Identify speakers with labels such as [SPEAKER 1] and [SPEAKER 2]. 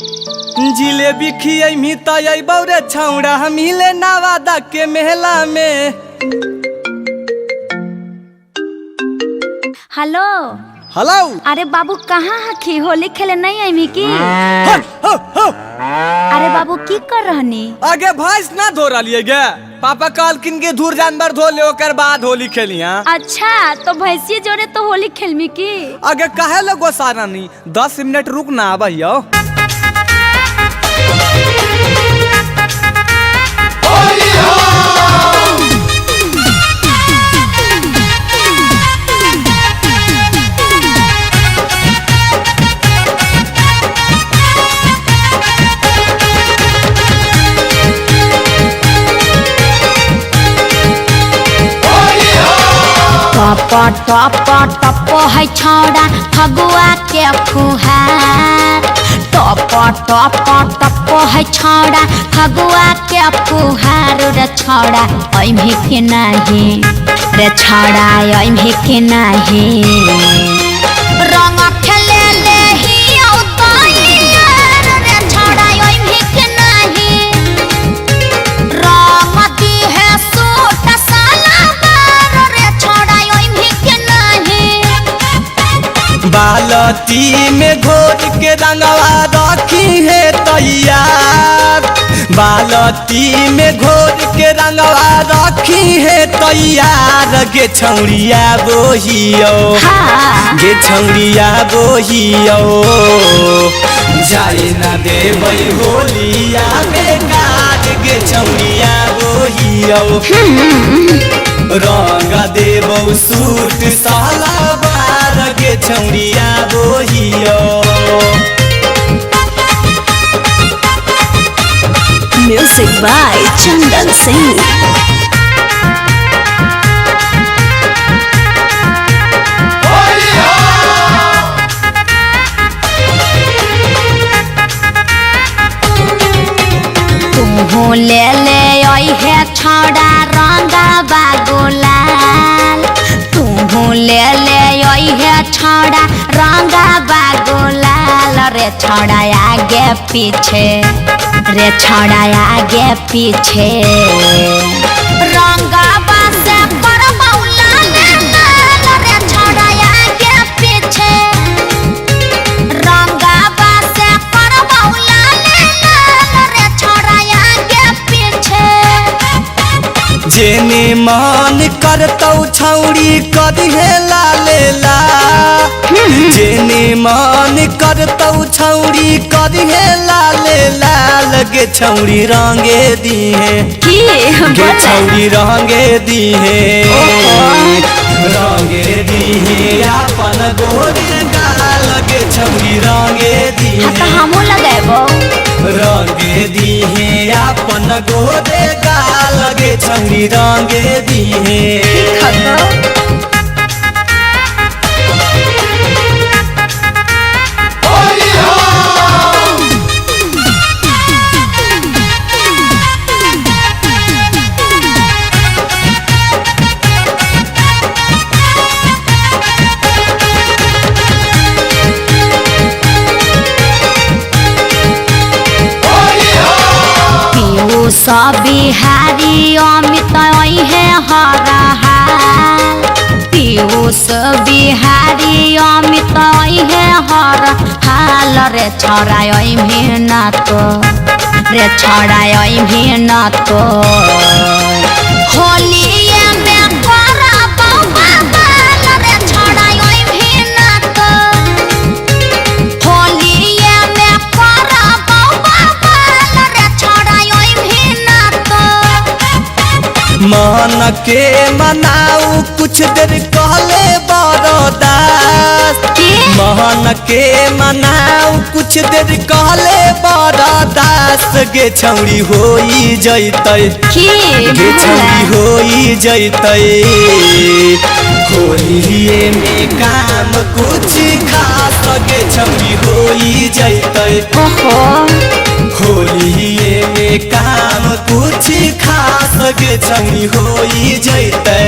[SPEAKER 1] जिलेबी खियै मी तय बौरे छौड़ा मिले नवादा के मेला में।
[SPEAKER 2] Hello
[SPEAKER 1] hello.
[SPEAKER 2] अरे बाबू कहाँ हखी? होली खेले नहीं आई की? अरे बाबू की कर रहनी?
[SPEAKER 1] आगे भैंस ना धो रही गे, पापा कल किन के धूर जानवर धो ले ओकर बाद होली खेली।
[SPEAKER 2] अच्छा तो भैंसिए जोड़े तो होली खेलमी की?
[SPEAKER 1] आगे काहे लो गोसाना नहीं, 10 मिनट रुक ना आबहियो।
[SPEAKER 2] टप टप टप है छौड़ा फगुआ के फुहार। टप टप टप है छौड़ा फगुआ के फुहार। रे छौड़ा ओइमे के नाही, रे छौड़ा ओइमे के नाही। रंग खेले ले ही औतैया रे छौड़ा ओइमे के नाही। रंग दी है सूट साला
[SPEAKER 1] बालती में घोर के रंगवा रखी है तैयार। बालती में घोर के रंगवा रखी है तैयार। गे छौड़िया बोहियो, गे छौड़िया बोहियो, जाए ना देबै होलिया बेकार। गे छौड़िया बोहियो, रंग देबौ सूट सलवार। गे छौड़िया बोहियो।
[SPEAKER 2] Music by Chandan Singh. तू ले ले है छौड़ा रंगा बागुलाल। तू ले ले है छौड़ा रंगा बागुलाल। रे छौड़ा आगे पीछे, रे छौड़ा आगे पीछे। रंगा बासे पर मौला लाल। रे छौड़ा आगे पीछे। रंगा बासे पर मौला लाल। रे छौड़ा आगे पीछे।
[SPEAKER 1] जेने मन करतौ छौड़ी कदिहे लालेला। जेने मन करतौ छौड़ी कदिहे लालेला। गे छौड़ी रंगे दीहे, गे छौड़ी रंगे दीहे, रंगे दीहे अपन गोरे गाल। गे छौड़ी रंगे दीहे,
[SPEAKER 2] हमू लगाबो।
[SPEAKER 1] रंगे दीहे अपन गोरे गाल। गे छौड़ी रंगे दीहे।
[SPEAKER 2] सब बिहारी अमित है हरा हाल। पीयूष बिहारी अमित है हर हाल। रे छौड़ा मेहनत, रे छौड़ा मेहनत। होली में करा बवाल। रे छौड़ा मेहनत। होली में करा बवाल। रे छौड़ा
[SPEAKER 1] मन के मनाऊ कुछ देर कहले बरदास। मन के मनाऊ कुछ देर कहले बरदास। गे छौड़ी होई जैतै, गे छौड़ी होई जैतै। होलिए में काम कुछ खास। गे छौड़ी होई जैतै। होलिए में काम कुछ खास। गे छौड़ी होई जैतै।